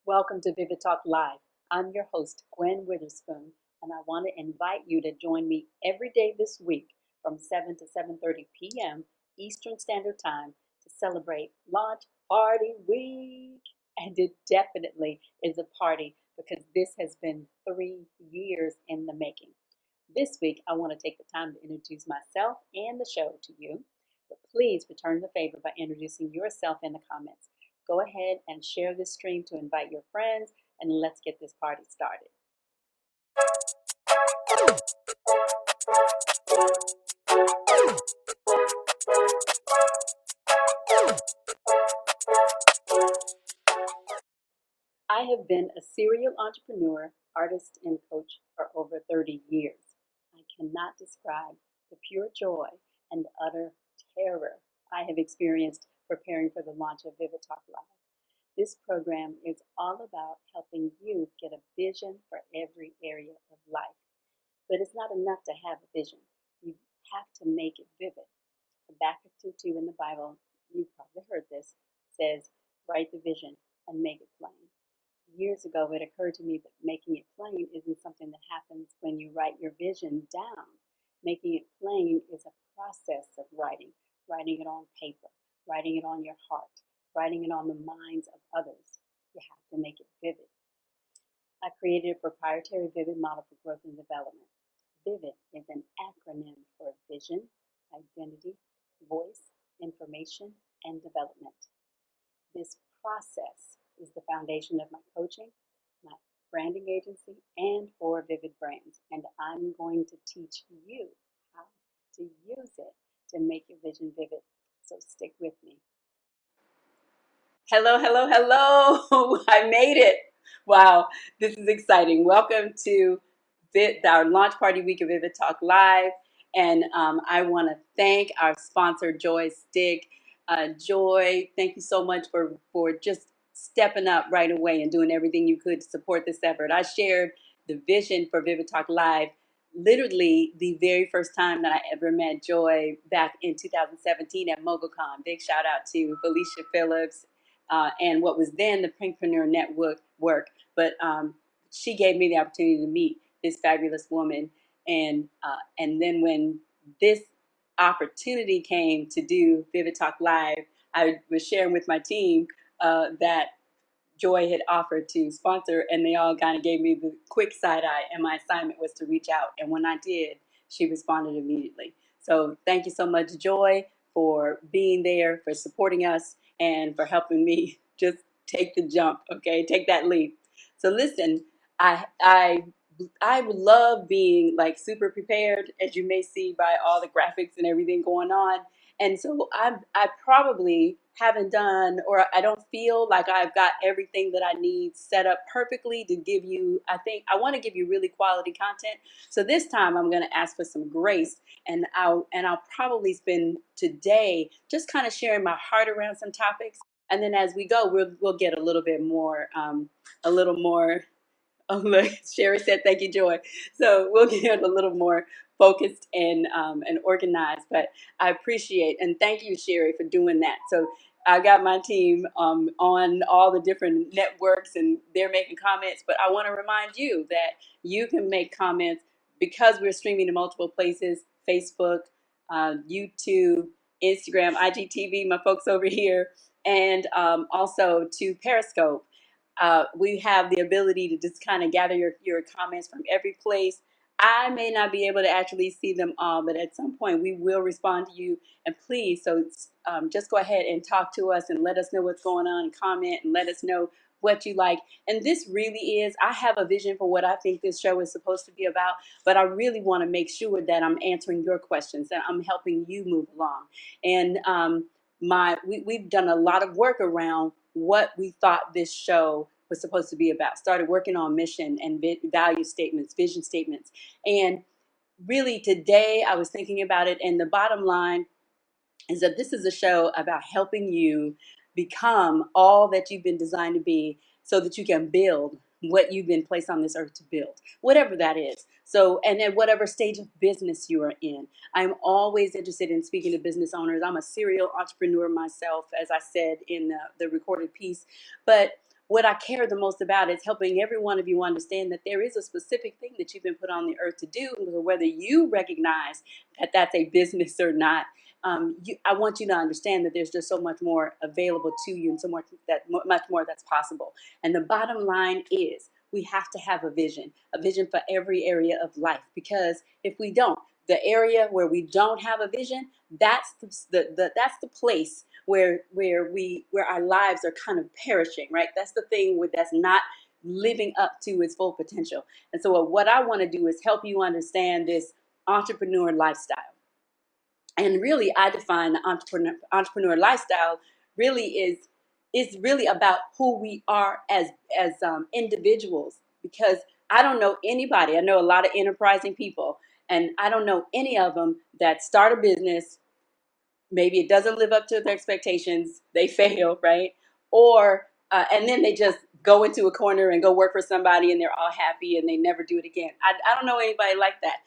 Welcome to Vivid Talk Live. I'm your host, Gwen Witherspoon, and I want to invite you to join me every day this week from 7 to 7:30 p.m. Eastern Standard Time to celebrate Launch Party Week. And it definitely is a party because this has been 3 years in the making. This week, I want to take the time to introduce myself and the show to you, but please return the favor by introducing yourself in the comments. Go ahead and share this stream to invite your friends, and let's get this party started. I have been a serial entrepreneur, artist, and coach for over 30 years. I cannot describe the pure joy and utter terror I have experienced preparing for the launch of Vivid Talk Live. This program is all about helping you get a vision for every area of life. But it's not enough to have a vision. You have to make it vivid. Habakkuk 2:2 in the Bible, you've probably heard this, says, write the vision and make it plain. Years ago, it occurred to me that making it plain isn't something that happens when you write your vision down. Making it plain is a process of writing it on paper, writing it on your heart, writing it on the minds of others. You have to make it vivid. I created a proprietary Vivid model for growth and development. VIVID is an acronym for vision, identity, voice, information, and development. This process is the foundation of my coaching, my branding agency, and for Vivid Brands. And I'm going to teach you how to use it to make your vision vivid. So stick with me. Hello, hello, hello. I made it. Wow, this is exciting. Welcome to our launch party week of Vivid Talk Live. And I want to thank our sponsor, Joy Stick. Joy, thank you so much for just stepping up right away and doing everything you could to support this effort. I shared the vision for Vivid Talk Live literally the very first time that I ever met Joy back in 2017 at MoguLCon. Big shout out to Felicia Phillips and what was then the Pinkpreneur Network work. But she gave me the opportunity to meet this fabulous woman. And then when this opportunity came to do Vivid Talk Live, I was sharing with my team that Joy had offered to sponsor, and they all kind of gave me the quick side eye, and my assignment was to reach out. And when I did, she responded immediately. So thank you so much, Joy, for being there, for supporting us, and for helping me just take the jump, okay? Take that leap. So listen, I would love being like super prepared, as you may see by all the graphics and everything going on. And so I probably haven't done, or I don't feel like I've got everything that I need set up perfectly to give you. I think I want to give you really quality content. So this time I'm going to ask for some grace, and I'll probably spend today just kind of sharing my heart around some topics. And then as we go, we'll get a little bit more, a little more. Oh, look, Sherry said, thank you, Joy. So we'll get a little more focused and organized, but I appreciate, and thank you, Sherry, for doing that. So I got my team on all the different networks, and they're making comments, but I want to remind you that you can make comments because we're streaming to multiple places: Facebook, YouTube, Instagram, IGTV, my folks over here, and also to Periscope. We have the ability to just kind of gather your comments from every place. I may not be able to actually see them all, but at some point we will respond to you. And please, so just go ahead and talk to us and let us know what's going on, and comment and let us know what you like. And this really is, I have a vision for what I think this show is supposed to be about, but I really want to make sure that I'm answering your questions, that I'm helping you move along. And we've done a lot of work around what we thought this show was supposed to be about. Started working on mission and value statements, vision statements. And really today I was thinking about it, and the bottom line is that this is a show about helping you become all that you've been designed to be so that you can build what you've been placed on this earth to build, whatever that is. So, and at whatever stage of business you are in. I'm always interested in speaking to business owners. I'm a serial entrepreneur myself, as I said in the recorded piece. But what I care the most about is helping every one of you understand that there is a specific thing that you've been put on the earth to do, whether you recognize that that's a business or not. I want you to understand that there's just so much more available to you, and so much more that's possible. And the bottom line is, we have to have a vision for every area of life. Because if we don't, the area where we don't have a vision, that's that's the place where our lives are kind of perishing, right? That's the thing that's not living up to its full potential. And so what I want to do is help you understand this entrepreneur lifestyle. And really, I define the entrepreneur lifestyle really is really about who we are as individuals. Because I don't know anybody. I know a lot of enterprising people, and I don't know any of them that start a business. Maybe it doesn't live up to their expectations, they fail, right? Or and then they just go into a corner and go work for somebody, and they're all happy and they never do it again. I don't know anybody like that.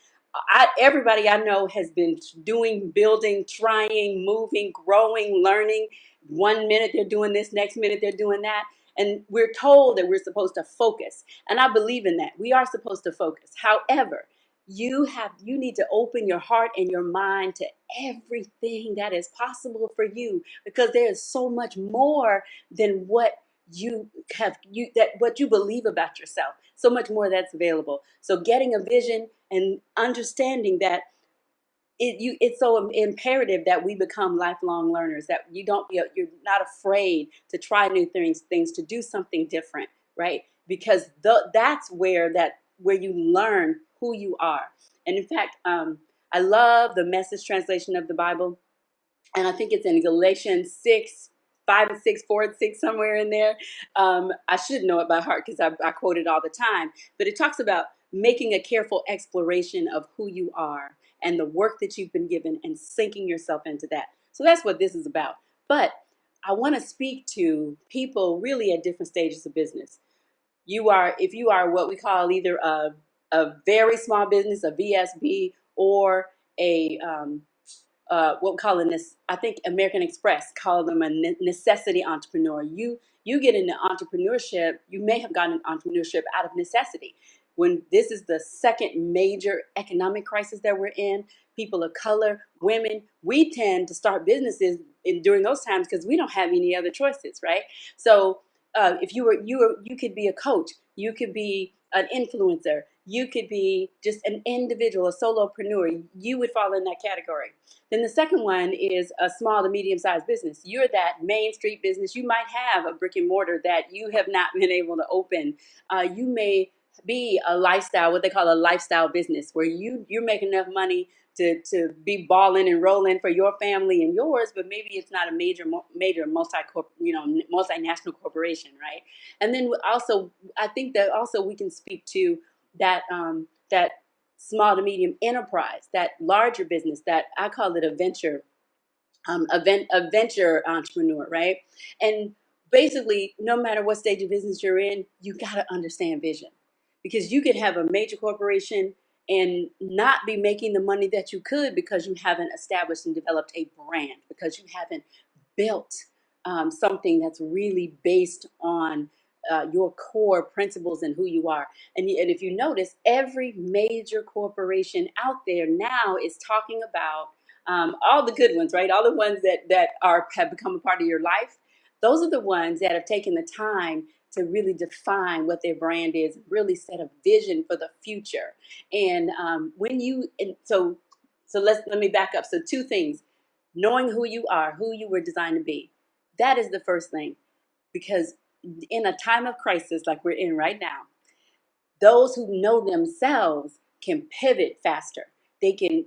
Everybody I know has been doing, building, trying, moving, growing, learning. One minute they're doing this, next minute they're doing that. And we're told that we're supposed to focus. And I believe in that. We are supposed to focus. However, you need to open your heart and your mind to everything that is possible for you, because there is so much more than what what you believe about yourself. So much more that's available. So getting a vision and understanding that it's so imperative that we become lifelong learners, that you're not afraid to try new things, to do something different, right? Because that's where you learn who you are. And in fact, I love the Message translation of the Bible, and I think it's in Galatians 6, 5 and 6, 4 and 6, somewhere in there. I should know it by heart because I quote it all the time. But it talks about making a careful exploration of who you are and the work that you've been given, and sinking yourself into that. So that's what this is about. But I want to speak to people really at different stages of business. If you are what we call either a very small business, a VSB, or a what we call this, I think American Express called them a necessity entrepreneur. You get into entrepreneurship, you may have gotten entrepreneurship out of necessity. When this is the second major economic crisis that we're in, people of color, women, we tend to start businesses during those times because we don't have any other choices, right? So if you could be a coach, you could be an influencer, you could be just an individual, a solopreneur. You would fall in that category. Then the second one is a small to medium-sized business. You're that Main Street business. You might have a brick and mortar that you have not been able to open. You may be a lifestyle, what they call a lifestyle business, where you're making enough money to be balling and rolling for your family and yours, but maybe it's not a major multinational corporation, right? And then also, I think that also we can speak to that small to medium enterprise, that larger business, that I call it a venture, a venture entrepreneur, right? And basically, no matter what stage of business you're in, you got to understand vision, because you could have a major corporation and not be making the money that you could because you haven't established and developed a brand, because you haven't built something that's really based on your core principles and who you are. And if you notice, every major corporation out there now is talking about all the good ones, right? All the ones that have become a part of your life. Those are the ones that have taken the time to really define what their brand is, really set a vision for the future. And so let me back up. So two things: knowing who you are, who you were designed to be. That is the first thing, because in a time of crisis like we're in right now, those who know themselves can pivot faster. They can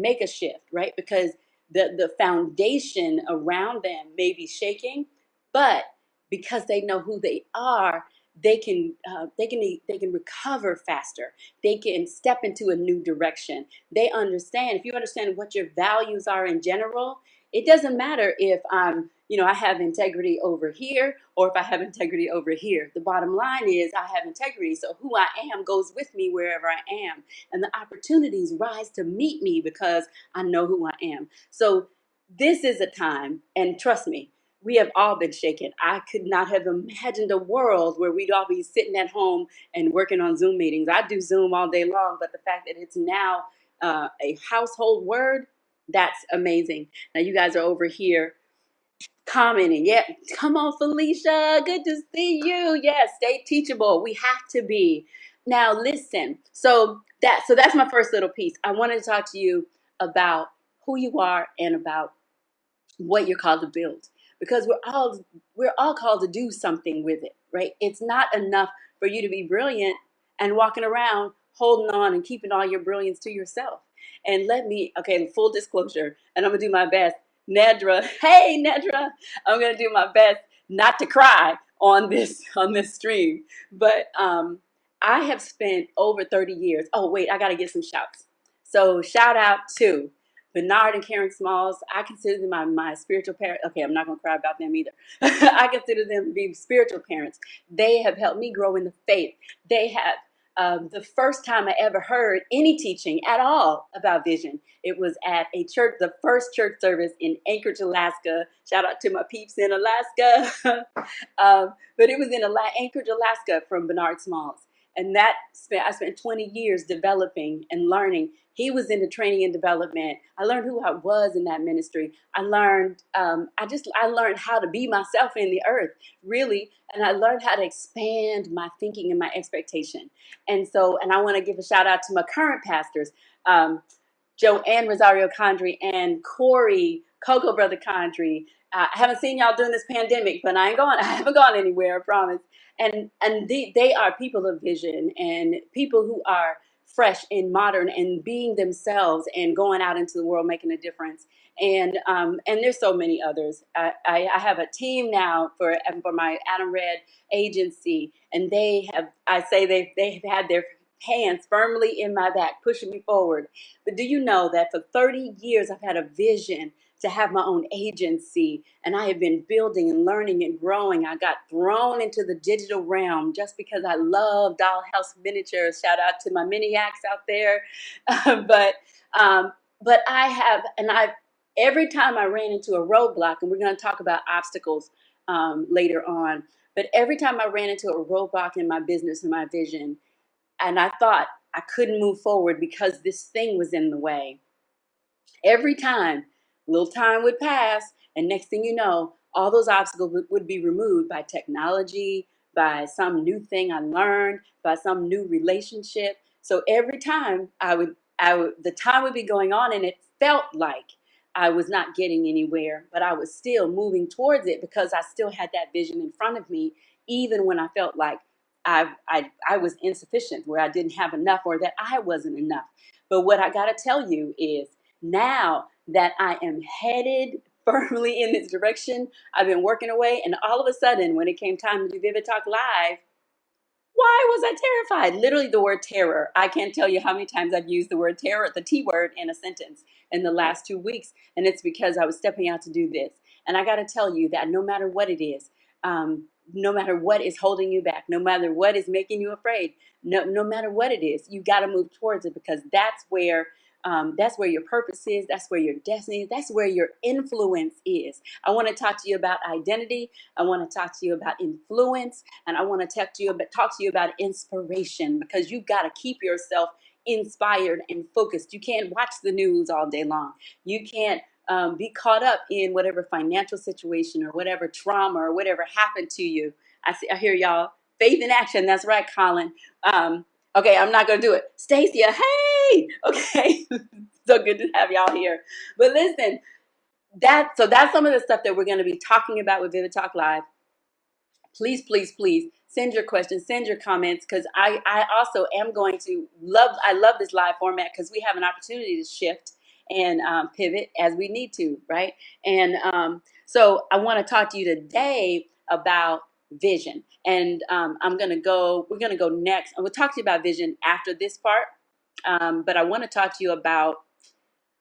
make a shift, right? Because the foundation around them may be shaking, but because they know who they are, they can recover faster. They can step into a new direction. They understand. If you understand what your values are in general, it doesn't matter if I have integrity over here or if I have integrity over here. The bottom line is I have integrity. So who I am goes with me wherever I am. And the opportunities rise to meet me because I know who I am. So this is a time, and trust me, we have all been shaken. I could not have imagined a world where we'd all be sitting at home and working on Zoom meetings. I do Zoom all day long, but the fact that it's now a household word, that's amazing. Now you guys are over here commenting. Yeah, come on, Felicia. Good to see you. Yes, stay teachable. We have to be. Now listen. So that's my first little piece. I wanted to talk to you about who you are and about what you're called to build, because we're all called to do something with it, right? It's not enough for you to be brilliant and walking around holding on and keeping all your brilliance to yourself. And okay, full disclosure, and I'm gonna do my best. Nedra, hey Nedra, I'm gonna do my best not to cry on this stream. But I have spent over 30 years. Oh wait, I gotta get some shouts. So shout out to Bernard and Karen Smalls. I consider them my spiritual parents. Okay, I'm not going to cry about them either. I consider them to be spiritual parents. They have helped me grow in the faith. They have, the first time I ever heard any teaching at all about vision, it was at a church, the first church service in Anchorage, Alaska. Shout out to my peeps in Alaska. But it was in Anchorage, Alaska, from Bernard Smalls. And I spent 20 years developing and learning. He was into training and development. I learned who I was in that ministry. I learned I learned how to be myself in the earth, really, and I learned how to expand my thinking and my expectation. And I want to give a shout out to my current pastors, Joanne Rosario Condry and Corey Coco Brother Condry. I haven't seen y'all during this pandemic, but I haven't gone anywhere, I promise. And they are people of vision and people who are fresh and modern and being themselves and going out into the world making a difference. And there's so many others. I have a team now for my Adam Red agency, and they've had their hands firmly in my back, pushing me forward. But do you know that for 30 years I've had a vision to have my own agency, and I have been building and learning and growing. I got thrown into the digital realm just because I love dollhouse miniatures. Shout out to my miniacs out there. but um, but I've every time I ran into a roadblock, and we're going to talk about obstacles later on. But every time I ran into a roadblock in my business and my vision, and I thought I couldn't move forward because this thing was in the way, every time, a little time would pass, and next thing you know, all those obstacles would be removed by technology, by some new thing I learned, by some new relationship. So every time the time would be going on, and it felt like I was not getting anywhere, but I was still moving towards it because I still had that vision in front of me, even when I felt like I was insufficient, where I didn't have enough, or that I wasn't enough. But what I got to tell you is, now that I am headed firmly in this direction, I've been working away, and all of a sudden, when it came time to do Vivid Talk Live, why was I terrified? Literally, the word terror. I can't tell you how many times I've used the word terror, the T word, in a sentence in the last 2 weeks, and it's because I was stepping out to do this. And I got to tell you that no matter what it is, no matter what is holding you back, no matter what is making you afraid, no matter what it is, you got to move towards it, because that's where your purpose is. That's where your destiny is. That's where your influence is. I want to talk to you about identity. I want to talk to you about influence, and I want to talk to you about inspiration, because you got to keep yourself inspired and focused. You can't watch the news all day long. You can't be caught up in whatever financial situation or whatever trauma or whatever happened to you. I hear y'all. Faith in action. That's right, Colin. Okay, I'm not gonna do it. Stacia, hey, okay, so good to have y'all here. But listen, that's some of the stuff that we're gonna be talking about with Vivid Talk Live. Please, please, please send your questions, send your comments, because I also am going to I love this live format, because we have an opportunity to shift and pivot as we need to, right? And so I want to talk to you today about vision, and we're gonna go next, and we'll talk to you about vision after this part. But I want to talk to you about,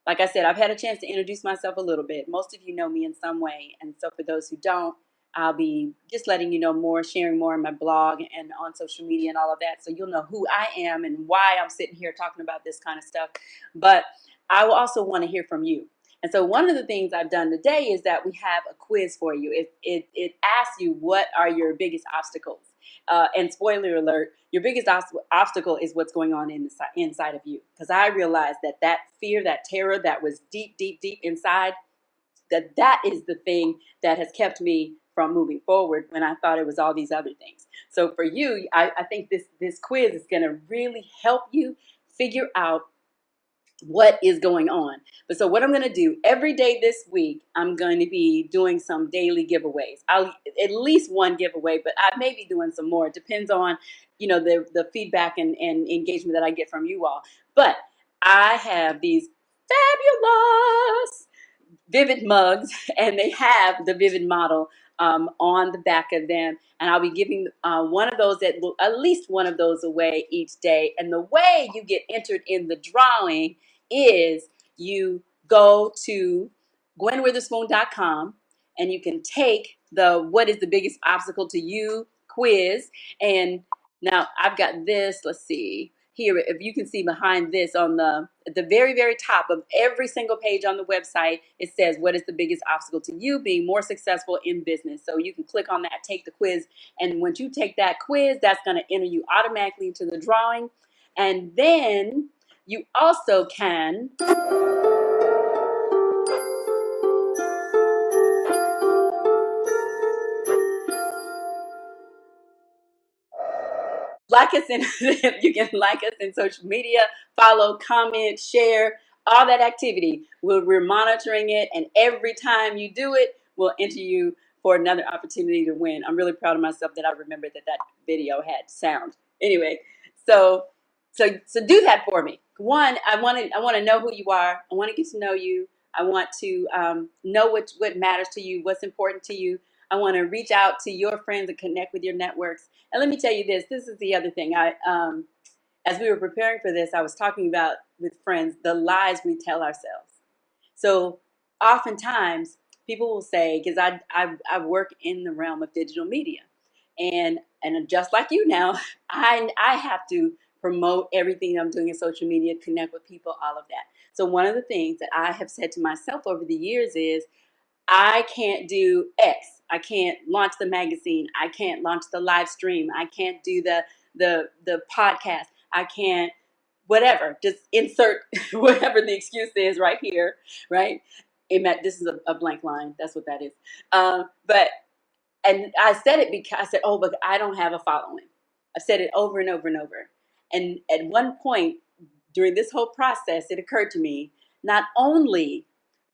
like I said, I've had a chance to introduce myself a little bit. Most of you know me in some way, and so for those who don't, I'll be just letting you know more, sharing more in my blog and on social media and all of that, so you'll know who I am and why I'm sitting here talking about this kind of stuff. But I will also want to hear from you. And so one of the things I've done today is that we have a quiz for you. It asks you what are your biggest obstacles. And spoiler alert, your biggest obstacle is what's going on inside of you. Because I realized that fear, that terror that was deep, deep, deep inside, that is the thing that has kept me from moving forward when I thought it was all these other things. So for you, I think this quiz is going to really help you figure out what is going on. But so what I'm going to do every day this week, I'm going to be doing some daily giveaways. I'll at least one giveaway, but I may be doing some more. It depends on, the feedback and engagement that I get from you all. But I have these fabulous Vivid mugs, and they have the Vivid model on the back of them. And I'll be giving one of those, at least one of those away each day. And the way you get entered in the drawing is you go to GwenWitherspoon.com and you can take the what is the biggest obstacle to you quiz. And now I've got this, let's see. Here, if you can see behind this on at the very, very top of every single page on the website, it says, what is the biggest obstacle to you being more successful in business? So you can click on that, take the quiz. And once you take that quiz, that's going to enter you automatically into the drawing. And then you also can like us in you can like us in social media, follow, comment, share, all that activity. We're monitoring it, and every time you do it, we'll enter you for another opportunity to win. I'm really proud of myself that I remembered that video had sound. Anyway, so do that for me. One, I want to know who you are. I want to get to know you. I want to know what matters to you, what's important to you. I want to reach out to your friends and connect with your networks. And let me tell you this is the other thing. As we were preparing for this, I was talking about with friends the lies we tell ourselves. So oftentimes people will say, because I work in the realm of digital media, and just like you now, I have to promote everything I'm doing in social media, connect with people, all of that. So one of the things that I have said to myself over the years is, I can't do X. I can't launch the magazine. I can't launch the live stream. I can't do the podcast. I can't whatever. Just insert whatever the excuse is right here, right? This is a blank line. That's what that is. But and I said it because I said, oh, but I don't have a following. I've said it over and over and over. And at one point during this whole process, it occurred to me, not only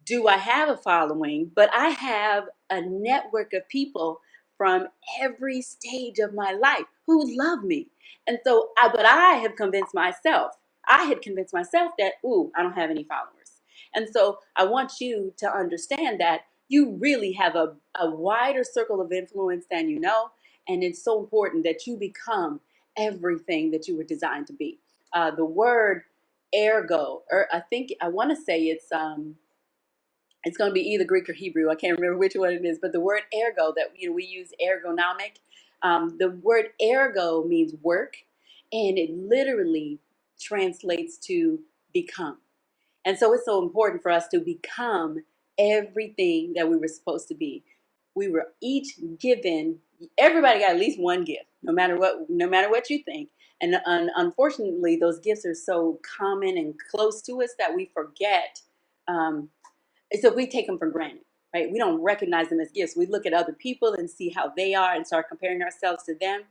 do I have a following, but I have a network of people from every stage of my life who love me. And so, but I have convinced myself, I had convinced myself that, ooh, I don't have any followers. And so I want you to understand that you really have a wider circle of influence than you know. And it's so important that you become everything that you were designed to be. The word ergo, or I want to say it's going to be either Greek or Hebrew. I can't remember which one it is, but the word ergo that we use ergonomic. The word ergo means work, and it literally translates to become. And so it's so important for us to become everything that we were supposed to be. We were each given. Everybody got at least one gift, no matter what you think. And unfortunately, those gifts are so common and close to us that we forget. So we take them for granted, right? We don't recognize them as gifts. We look at other people and see how they are and start comparing ourselves to them.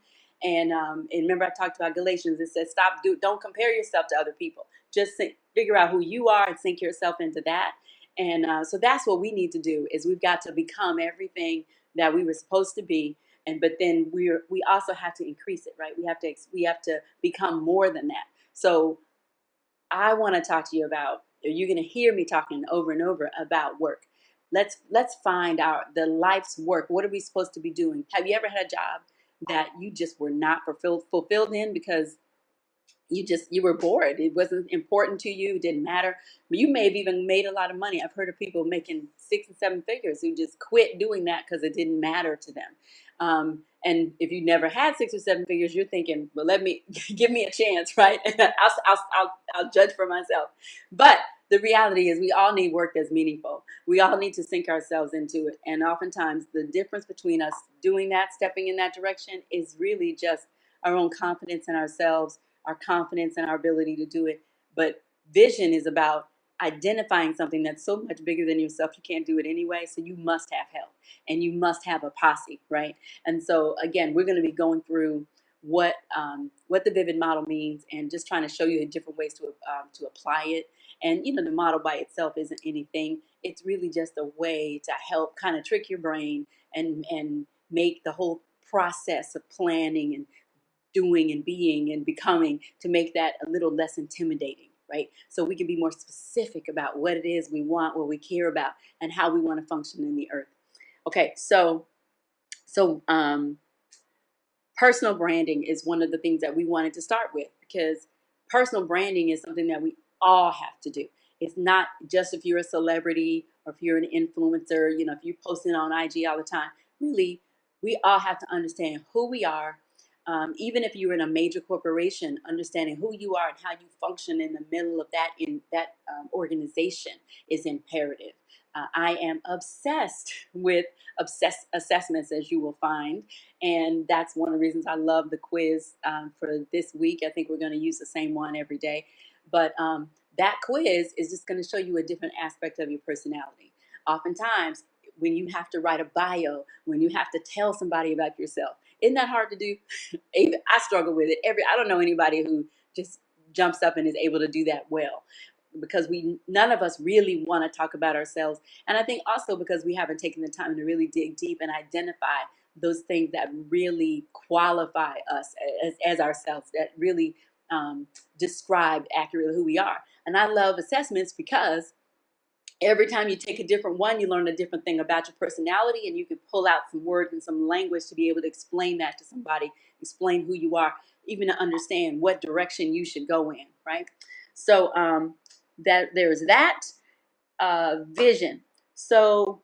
And remember, I talked about Galatians. It says, don't compare yourself to other people. Just figure out who you are and sink yourself into that. And so that's what we need to do, is we've got to become everything that we were supposed to be. But then we also have to increase it, right? We have to become more than that. So I want to talk to you about, you're going to hear me talking over and over about work. Let's find out the life's work. What are we supposed to be doing? Have you ever had a job that you just were not fulfilled in because you were bored? It wasn't important to you. It didn't matter. You may have even made a lot of money. I've heard of people making 6 and 7 figures who just quit doing that because it didn't matter to them. And if you never had 6 or 7 figures, you're thinking, well, give me a chance, right? I'll judge for myself. But the reality is we all need work that's meaningful. We all need to sink ourselves into it. And oftentimes the difference between us doing that, stepping in that direction, is really just our own confidence in ourselves, our confidence in our ability to do it. But vision is about identifying something that's so much bigger than yourself, you can't do it anyway. So you must have help and you must have a posse, right? And so again, we're going to be going through what the vivid model means, and just trying to show you the different ways to apply it. And the model by itself isn't anything. It's really just a way to help kind of trick your brain and make the whole process of planning and doing and being and becoming, to make that a little less intimidating, right? So we can be more specific about what it is we want, what we care about, and how we want to function in the earth. Okay, so personal branding is one of the things that we wanted to start with, because personal branding is something that we all have to do. It's not just if you're a celebrity or if you're an influencer, if you're posting on IG all the time. Really, we all have to understand who we are. Even if you're in a major corporation, understanding who you are and how you function in the middle of that organization is imperative. I am obsessed with assessments, as you will find. And that's one of the reasons I love the quiz for this week. I think we're going to use the same one every day. But that quiz is just going to show you a different aspect of your personality. Oftentimes, when you have to write a bio, when you have to tell somebody about yourself, isn't that hard to do? Even I struggle with it. I don't know anybody who just jumps up and is able to do that well, because none of us really want to talk about ourselves. And I think also because we haven't taken the time to really dig deep and identify those things that really qualify us as ourselves, that really describe accurately who we are. And I love assessments because every time you take a different one, you learn a different thing about your personality, and you can pull out some words and some language to be able to explain that to somebody, explain who you are, even to understand what direction you should go in, right? So that there's that vision. So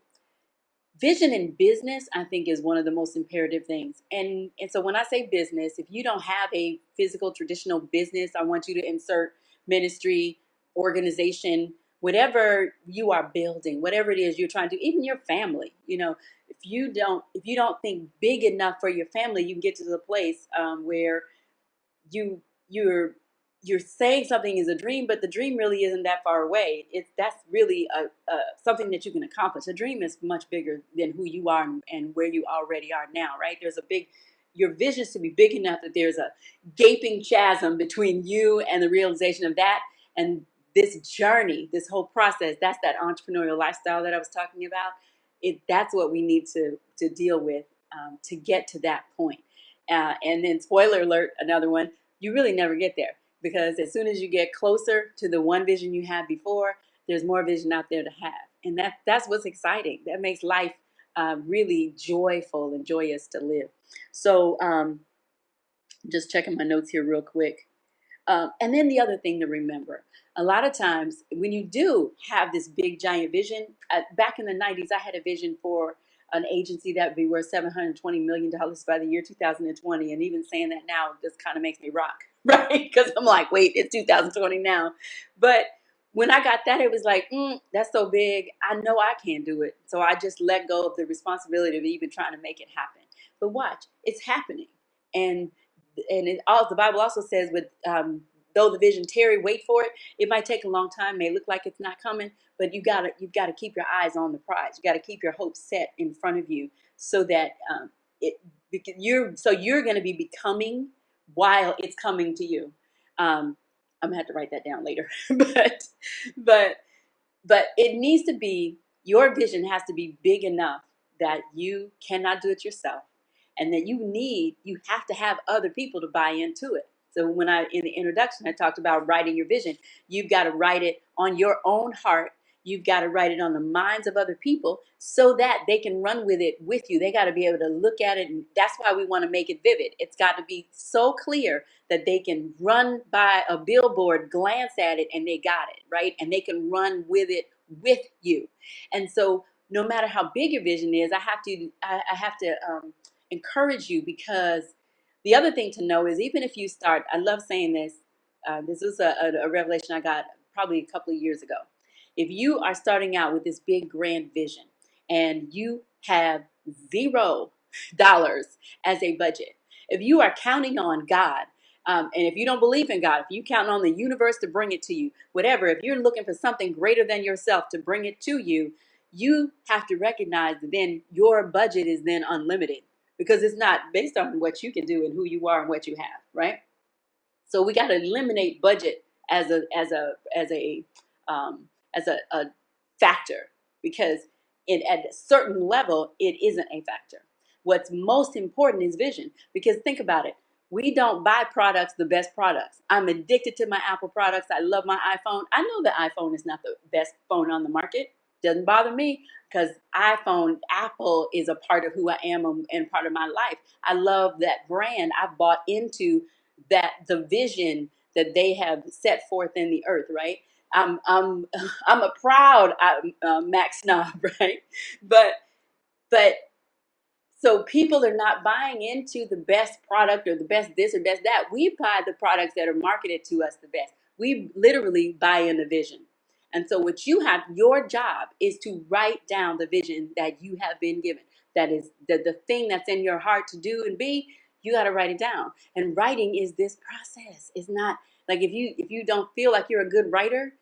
vision in business, I think, is one of the most imperative things. And so when I say business, if you don't have a physical traditional business, I want you to insert ministry, organization, whatever you are building, whatever it is you're trying to do, even your family. If you don't think big enough for your family, you can get to the place where you you're you're saying something is a dream, but the dream really isn't that far away. That's really something that you can accomplish. A dream is much bigger than who you are and where you already are now, right? Your vision is to be big enough that there's a gaping chasm between you and the realization of that. And this journey, this whole process, that's that entrepreneurial lifestyle that I was talking about. That's what we need to deal with to get to that point. And then, spoiler alert, another one, you really never get there, because as soon as you get closer to the one vision you had before, there's more vision out there to have. And that's what's exciting. That makes life really joyful and joyous to live. So just checking my notes here real quick. And then the other thing to remember, a lot of times when you do have this big giant vision, back in the 90s, I had a vision for an agency that would be worth $720 million by the year 2020. And even saying that now just kind of makes me rock, right? Because I'm like, wait, it's 2020 now. But when I got that, it was like, that's so big. I know I can't do it. So I just let go of the responsibility of even trying to make it happen. But watch, it's happening. And the Bible also says, with though the vision tarry, wait for it. It might take a long time, may look like it's not coming, but you've got to keep your eyes on the prize. You got to keep your hope set in front of you, so that you're going to be becoming while it's coming to you. I'm gonna have to write that down later, but but it needs to be, your vision has to be big enough that you cannot do it yourself, and that you have to have other people to buy into it. So in the introduction, I talked about writing your vision. You've got to write it on your own heart. You've got to write it on the minds of other people, so that they can run with it with you. They got to be able to look at it. And that's why we want to make it vivid. It's got to be so clear that they can run by a billboard, glance at it, and they got it, right? And they can run with it with you. And so no matter how big your vision is, I have to encourage you, because the other thing to know is, even if you start, I love saying this, this was a revelation I got probably a couple of years ago. If you are starting out with this big grand vision and you have $0 as a budget, if you are counting on God, and if you don't believe in God, if you count on the universe to bring it to you, whatever, if you're looking for something greater than yourself to bring it to you, you have to recognize that then your budget is then unlimited, because it's not based on what you can do and who you are and what you have, right? So we got to eliminate budget as a factor, because at a certain level it isn't a factor. What's most important is vision, because think about it. We don't buy products, the best products. I'm addicted to my Apple products. I love my iPhone. I know the iPhone is not the best phone on the market. Doesn't bother me, because Apple is a part of who I am and part of my life. I love that brand. I bought into that, the vision that they have set forth in the earth, right? I'm I'm a proud Mac snob, right? But but so people are not buying into the best product or the best this or best that. We buy the products that are marketed to us the best. We literally buy in the vision. And so what you have, your job is to write down the vision that you have been given. That is the thing that's in your heart to do and be. You got to write it down. And writing is this process. It's not like if you don't feel like you're a good writer,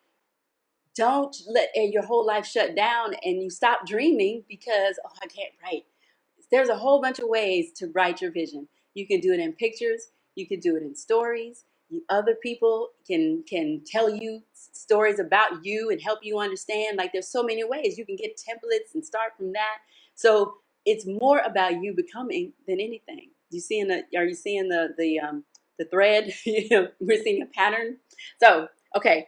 don't let your whole life shut down and you stop dreaming because, oh, I can't write. There's a whole bunch of ways to write your vision. You can do it in pictures. You can do it in stories. Other people can tell you stories about you and help you understand. Like, there's so many ways you can get templates and start from that. So it's more about you becoming than anything. Are you seeing the thread? We're seeing a pattern. So okay.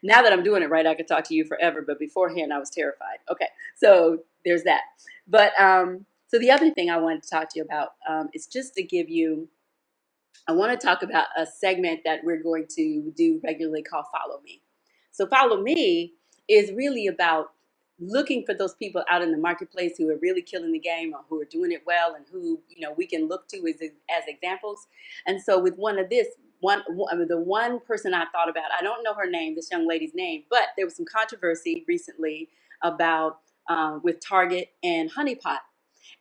Now that I'm doing it right, I could talk to you forever. But beforehand, I was terrified. Okay, so there's that. But so the other thing I wanted to talk to you about is just to give you, I want to talk about a segment that we're going to do regularly called Follow Me. So Follow Me is really about looking for those people out in the marketplace who are really killing the game, or who are doing it well, and who we can look to as examples. And so with the one person I thought about, I don't know her name, this young lady's name, but there was some controversy recently about with Target and Honey Pot.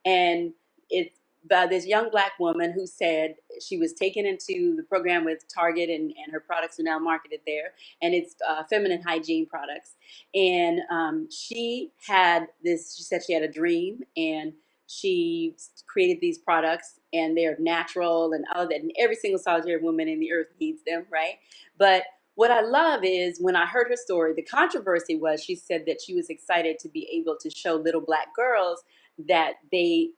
And it's by this young Black woman who said she was taken into the program with Target, and her products are now marketed there. And it's feminine hygiene products. And she said she had a dream, and she created these products, and they're natural and all of that. And every single solitary woman in the earth needs them, right? But what I love is, when I heard her story, the controversy was, she said that she was excited to be able to show little Black girls that they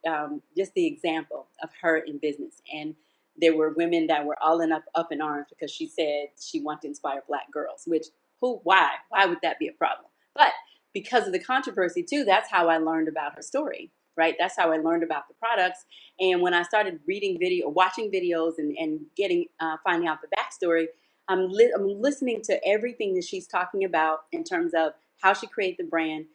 just the example of her in business. And there were women that were all up in arms, because she said she wanted to inspire Black girls, which why would that be a problem? But because of the controversy too, that's how I learned about her story, right? That's how I learned about the products. And when I started watching videos, and getting finding out the backstory, I'm listening to everything that she's talking about in terms of how she created the brand,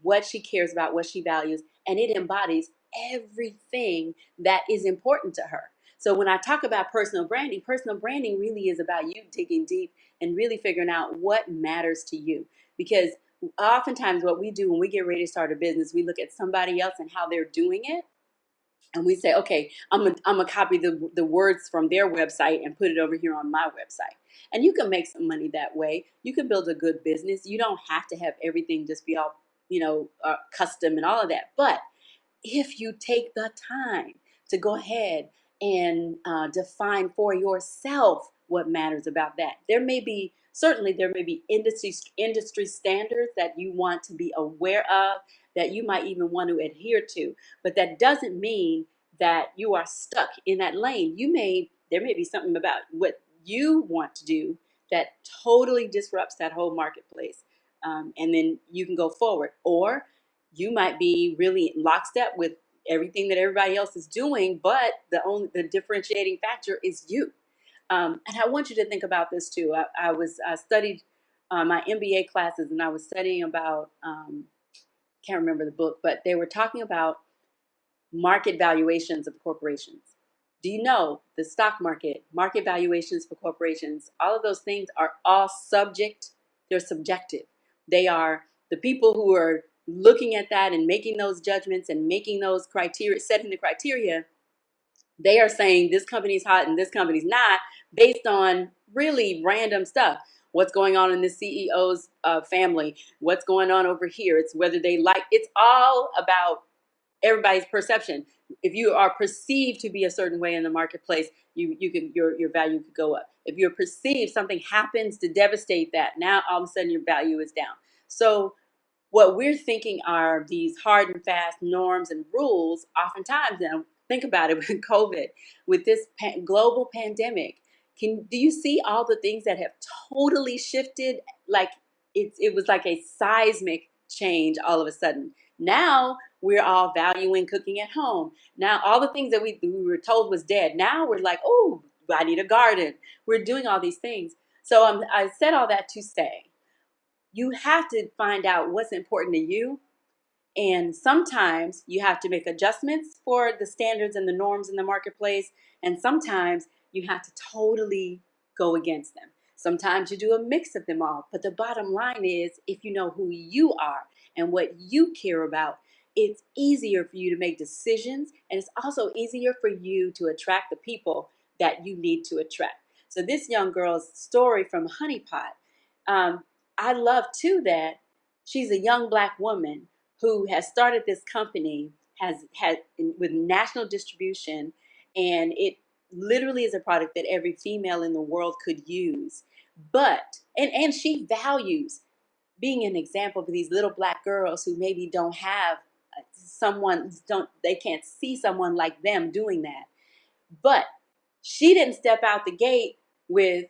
what she cares about, what she values, and it embodies everything that is important to her. So when I talk about personal branding really is about you digging deep and really figuring out what matters to you. Because oftentimes what we do when we get ready to start a business, we look at somebody else and how they're doing it, and we say, okay, I'm gonna copy the words from their website and put it over here on my website. And you can make some money that way. You can build a good business. You don't have to have everything just be all custom and all of that. But if you take the time to go ahead and define for yourself what matters about that, there may be industry standards that you want to be aware of, that you might even want to adhere to. But that doesn't mean that you are stuck in that lane. There may be something about what you want to do that totally disrupts that whole marketplace, and then you can go forward. Or you might be really lockstep with everything that everybody else is doing, but the differentiating factor is you. And I want you to think about this too. I studied my MBA classes, and I was studying about can't remember the book, but they were talking about market valuations of corporations. Do you know the stock market valuations for corporations? All of those things are all subject they're subjective. They are the people who are looking at that and making those judgments and making those criteria, setting the criteria. They are saying this company's hot and this company's not, based on really random stuff. What's going on in the CEO's family? What's going on over here? It's whether they like. It's all about everybody's perception. If you are perceived to be a certain way in the marketplace, you can your value could go up. If you're perceived, something happens to devastate that. Now all of a sudden your value is down. So what we're thinking are these hard and fast norms and rules. Oftentimes, now think about it, with COVID, with this global pandemic, do you see all the things that have totally shifted? Like it was like a seismic change all of a sudden. Now we're all valuing cooking at home. Now all the things that we were told was dead, now we're like, oh, I need a garden. We're doing all these things. So I said all that to say, you have to find out what's important to you. And sometimes you have to make adjustments for the standards and the norms in the marketplace. And sometimes you have to totally go against them. Sometimes you do a mix of them all. But the bottom line is, if you know who you are and what you care about, it's easier for you to make decisions. And it's also easier for you to attract the people that you need to attract. So this young girl's story from Honey Pot, I love too that she's a young Black woman who has started this company, has had with national distribution, and it literally is a product that every female in the world could use. But and she values being an example for these little Black girls who maybe don't have someone, they can't see someone like them doing that. But she didn't step out the gate with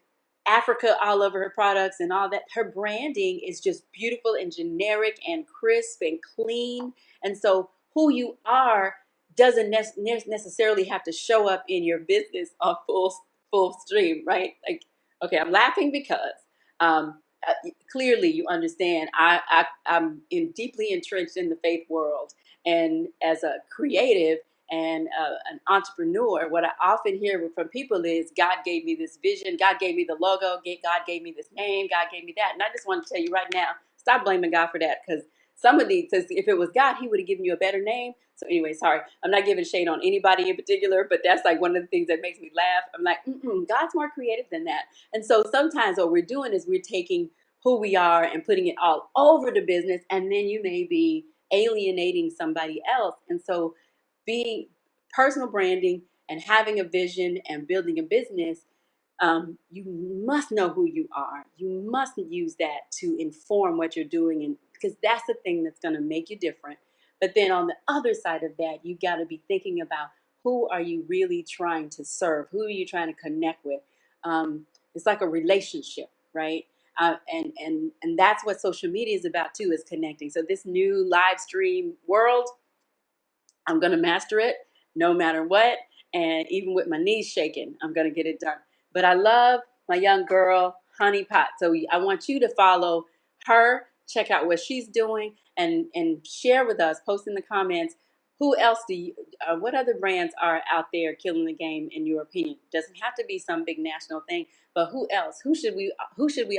Africa all over her products and all that. Her branding is just beautiful and generic and crisp and clean. And so who you are doesn't necessarily have to show up in your business on full stream, right? Like, okay, I'm laughing because clearly you understand I'm deeply entrenched in the faith world. And as a creative, and an entrepreneur, what I often hear from people is, God gave me this vision, God gave me the logo, God gave me this name, God gave me that. And I just want to tell you right now, stop blaming God for that, because somebody says if it was God, he would have given you a better name. So anyway, sorry, I'm not giving shade on anybody in particular, but that's like one of the things that makes me laugh. I'm like, God's more creative than that. And so sometimes what we're doing is we're taking who we are and putting it all over the business, and then you may be alienating somebody else. And so being personal branding and having a vision and building a business, you must know who you are. You must use that to inform what you're doing, and because that's the thing that's going to make you different. But then on the other side of that, you got to be thinking about, who are you really trying to serve? Who are you trying to connect with? It's like a relationship, right? And that's what social media is about too, is connecting. So this new live stream world, I'm going to master it no matter what. And even with my knees shaking, I'm going to get it done. But I love my young girl, Honey Pot. So I want you to follow her, check out what she's doing, and share with us, post in the comments, who else what other brands are out there killing the game in your opinion? Doesn't have to be some big national thing, but who else? Who should we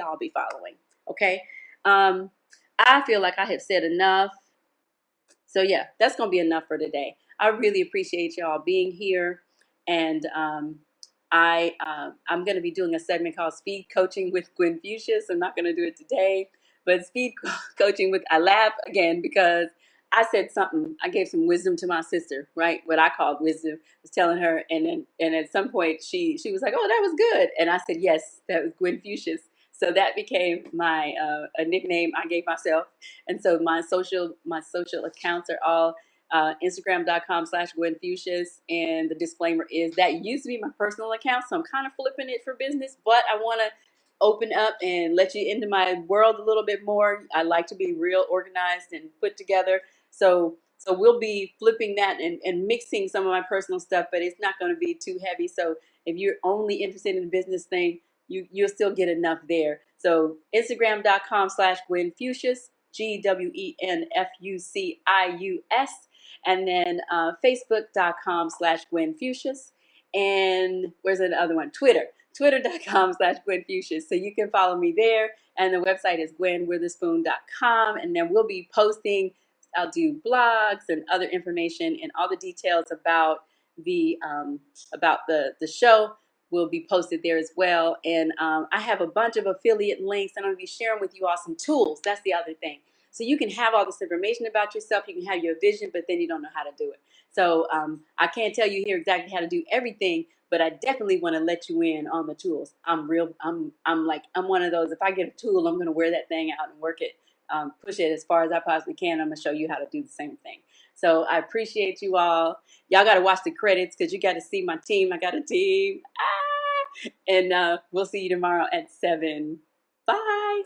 all be following? Okay. I feel like I have said enough. So yeah, that's going to be enough for today. I really appreciate y'all being here. And I'm going to be doing a segment called Speed Coaching with Gwen Fuchsia. I'm not going to do it today, but Speed Coaching with, I laugh again because I said something. I gave some wisdom to my sister, right? What I called wisdom. I was telling her, and at some point she was like, "Oh, that was good," and I said, "Yes, that was Gwen Fuchsia." So that became my a nickname I gave myself. And so my social accounts are all Instagram.com/Gwen Fuchsias. And the disclaimer is that used to be my personal account, so I'm kind of flipping it for business, but I want to open up and let you into my world a little bit more. I like to be real organized and put together. So we'll be flipping that and mixing some of my personal stuff, but it's not going to be too heavy. So if you're only interested in the business thing, you'll still get enough there. So Instagram.com/Gwen Fuchsias, GwenFucius, and then Facebook.com/Gwen Fuchsias. And where's the other one? twitter.com/GwenFuchsia. So you can follow me there. And the website is GwenWitherspoon.com. And then we'll be posting, I'll do blogs and other information, and all the details about the show will be posted there as well. And I have a bunch of affiliate links, and I'm going to be sharing with you all some tools. That's the other thing. So you can have all this information about yourself. You can have your vision, but then you don't know how to do it. So I can't tell you here exactly how to do everything, but I definitely want to let you in on the tools. I'm one of those. If I get a tool, I'm going to wear that thing out and work it, push it as far as I possibly can. I'm going to show you how to do the same thing. So I appreciate you all. Y'all got to watch the credits because you got to see my team. I got a team. And we'll see you tomorrow at 7. Bye.